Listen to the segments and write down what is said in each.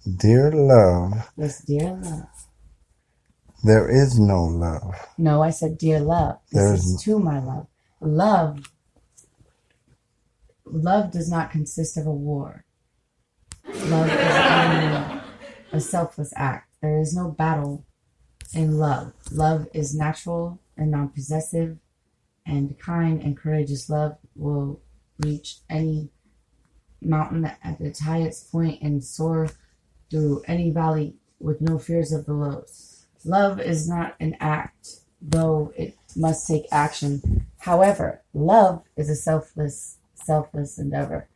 Dear love. Yes, dear love. There is no love. No, I said dear love. This is to my love. Love does not consist of a war. Love is only a selfless act. There is no battle in love. Love is natural and non-possessive, and kind and courageous love will reach any mountain at its highest point and soar through any valley with no fears of the lows. Love is not an act, though it must take action. However, love is a selfless endeavor.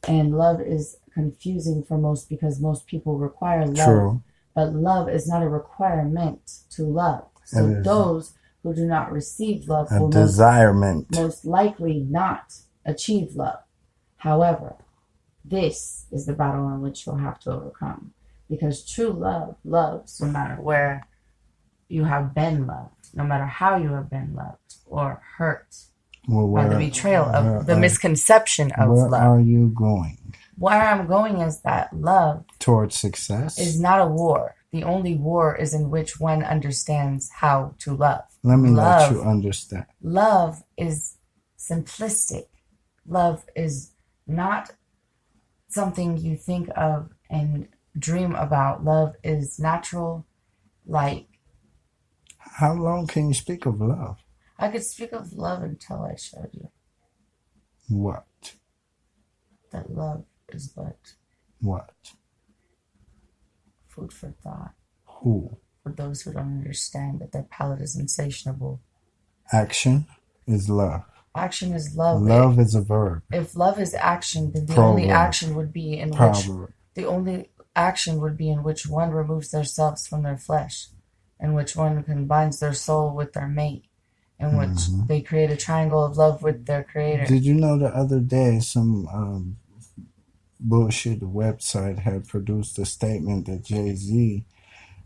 And love is confusing for most because most people require love. True. But love is not a requirement to love. So those who do not receive love will most likely not achieve love. However, this is the battle in which you'll have to overcome. Because true love loves no matter where you have been loved, no matter how you have been loved or hurt by the betrayal of the misconception of love. Where are you going? Where I'm going is that love towards success is not a war. The only war is in which one understands how to love. Let you understand. Love is simplistic. Love is not something you think of and dream about. Love is natural, like... How long can you speak of love? I could speak of love until I showed you. What? That love is but... What? Food for thought. Who? For those who don't understand that their palate is insatiable. Action is love. Action is love. Love is a verb. If love is action, then the only action would be in which one removes themselves from their flesh, in which one combines their soul with their mate, in which they create a triangle of love with their creator. Did you know the other day some bullshit website had produced a statement that Jay-Z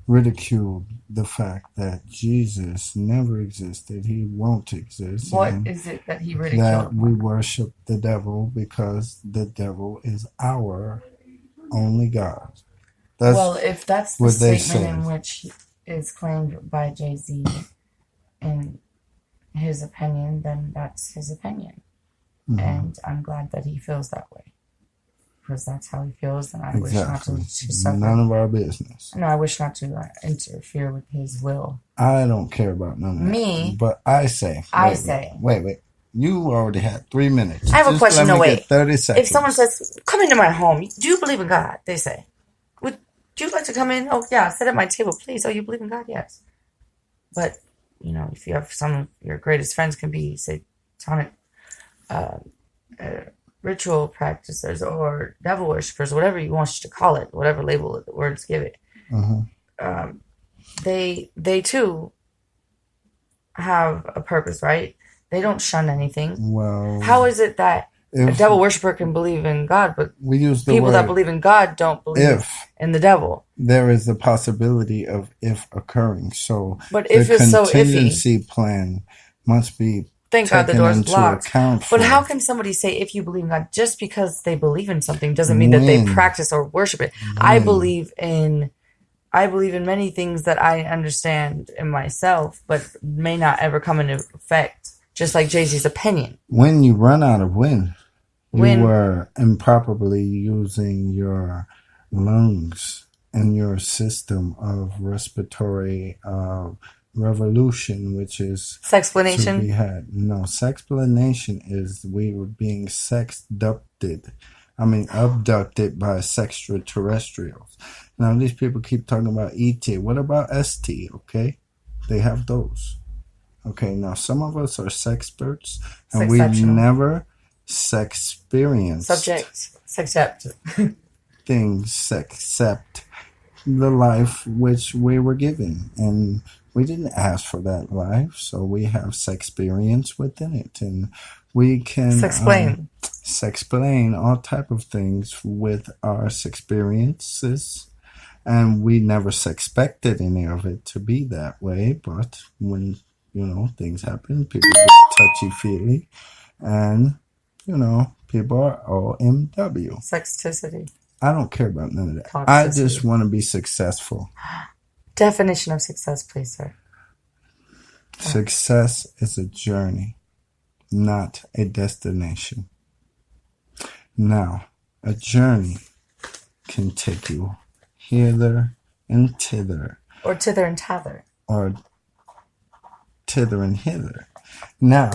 ridiculed the fact that Jesus never existed. He won't exist. What is it that he ridiculed? That we worship the devil because the devil is our only God. Well, if that's the statement in which is claimed by Jay-Z in his opinion, then that's his opinion. And I'm glad that he feels that way. Because that's how he feels, and I wish not to suffer. None of our business. No, I wish not to interfere with his will. I don't care about none of that. Me? But I say. Wait. You already had 3 minutes. I have a question. No, wait. 30 seconds. If someone says, come into my home, do you believe in God? They say. Would you like to come in? Oh, yeah, sit at my table, please. Oh, you believe in God? Yes. But, if you have some of your greatest friends can be satanic ritual practices or devil worshippers, whatever you want to call it, whatever label the words give it. They too have a purpose, right? They don't shun anything. Well, how is it that a devil worshiper can believe in God, but we use the people word that believe in God don't believe in the devil? There is the possibility of if occurring. So but if it's so iffy, contingency plan must be thank God the door's blocked. But how can somebody say if you believe in God just because they believe in something doesn't mean that they practice or worship it? I believe in many things that I understand in myself, but may not ever come into effect. Just like Jay-Z's opinion. When you run out of wind, you were improperly using your lungs and your system of respiratory revolution, which is sexplanation. Sexplanation is we were being abducted by extraterrestrials. Now these people keep talking about ET. What about ST? Okay, they have those. Okay, now some of us are sexperts and we've never experienced things except the life which we were given, and we didn't ask for that life, so we have experience within it, and we can explain all type of things with our experiences, and we never expected any of it to be that way. But when things happen, people get touchy-feely, and people are OMW. Sexticity. I don't care about none of that. Toxicity. I just want to be successful. Definition of success, please, sir. Success is a journey, not a destination. Now, a journey can take you hither and thither. Or thither and tather. Or thither and hither. Now,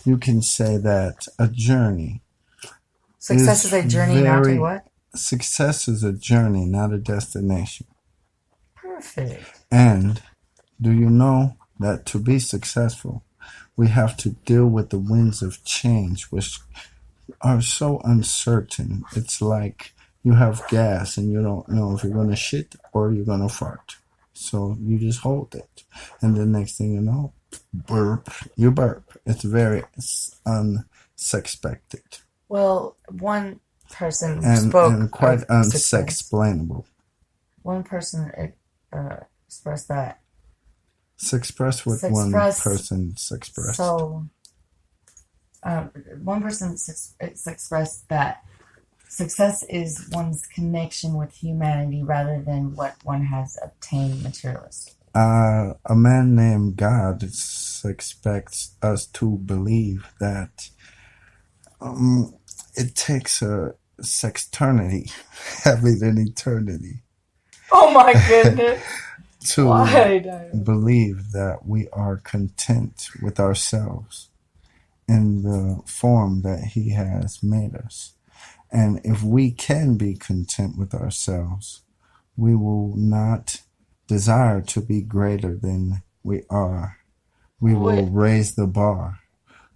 you can say that a journey. Success is a journey, not a what? Success is a journey, not a destination. Perfect. And do you know that to be successful, we have to deal with the winds of change, which are so uncertain. It's like you have gas and you don't know if you're going to shit or you're going to fart. So you just hold it. And the next thing you know, you burp. It's very unsuspected. Well, one person and spoke quite of success. unexplainable. One person expressed that. Express what one person expressed. So, one person expressed that success is one's connection with humanity rather than what one has obtained materialistically. A man named God expects us to believe that it takes a sexternity, having an eternity. Oh my goodness. To believe that we are content with ourselves in the form that He has made us. And if we can be content with ourselves, we will not desire to be greater than we are. We will raise the bar.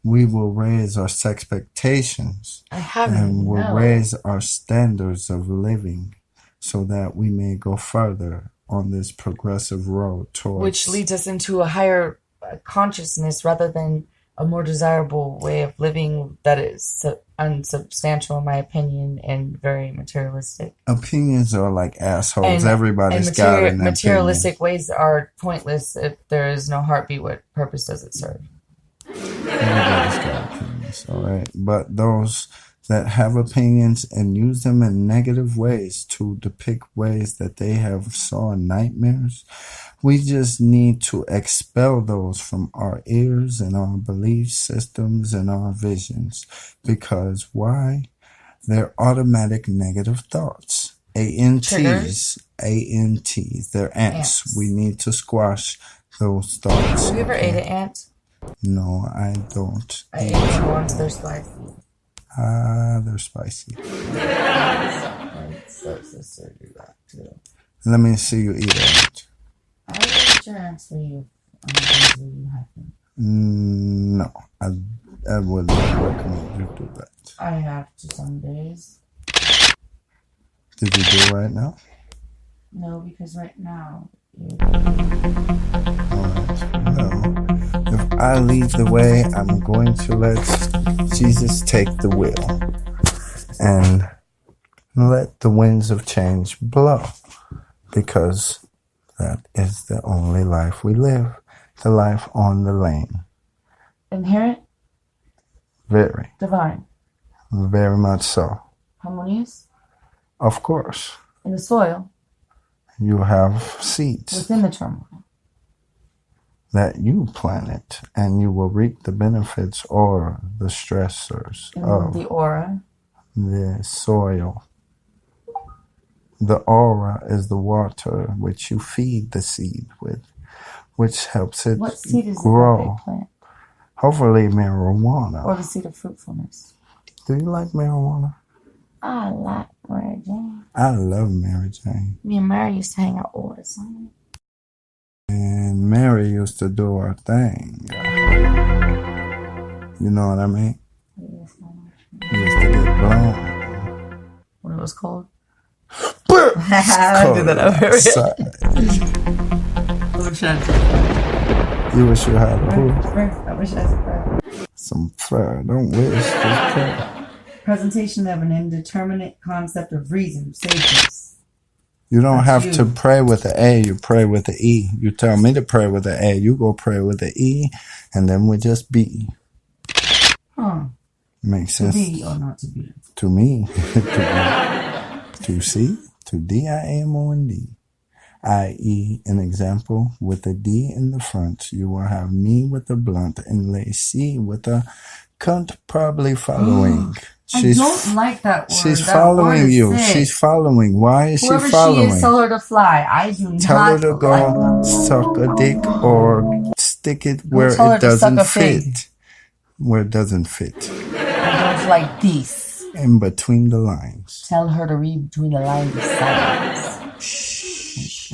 We will raise our expectations. And we'll raise our standards of living so that we may go further on this progressive road towards... Which leads us into a higher consciousness rather than a more desirable way of living that is unsubstantial, in my opinion, and very materialistic. Opinions are like assholes. Everybody's got an materialistic opinion. ways are pointless if there is no heartbeat. What purpose does it serve? Everybody's got opinions, all right? But those that have opinions and use them in negative ways to depict ways that they have saw in nightmares, we just need to expel those from our ears and our belief systems and our visions. Because why? They're automatic negative thoughts. ANTs. They're ants. We need to squash those thoughts. Have you ever ate an ant? No, I don't. I ate them once. They're spicy. They're spicy. Let me see you eat it. I will eat your ants for you. You have them. No, I would not recommend you do that. I have to some days. Did you do it right now? No, because right now. Alright, well, if I lead the way, I'm going to let Jesus take the wheel and let the winds of change blow, because that is the only life we live, the life on the lane. Inherent? Very. Divine? Very much so. Harmonious? Of course. In the soil? You have seeds. Within the turmoil. That you plant, and you will reap the benefits or the stressors of the aura. The soil. The aura is the water which you feed the seed with, which helps it what seed is grow. It that they plant? Hopefully marijuana. Or the seed of fruitfulness. Do you like marijuana? I like Mary Jane. I love Mary Jane. Me and Mary used to hang out all the time. And Mary used to do her thing. You know what I mean? Yes, used to get blown. When it was cold? I do that over You wish you had a who? I wish I had some fur. Don't wish, just pray. Presentation of an indeterminate concept of reason, sages. You don't have to pray with an A, you pray with an E. You tell me to pray with an A, you go pray with an E, and then we just be. Huh. Makes sense. To be or not to be? To me. to C to D-I-A-M-O-N-D, i.e., an example, with a D in the front, you will have me with a blunt and Lacey with a cunt, probably following. I don't like that word. She's that following word you. sick. She's following. Why is Whoever she following? she is, tell her to fly. I do Tell not her to go like suck a dick or stick it where tell her it to suck doesn't a fig. fit. Where it doesn't fit. I don't like this. In between the lines. Tell her to read between the lines of silence. Shh.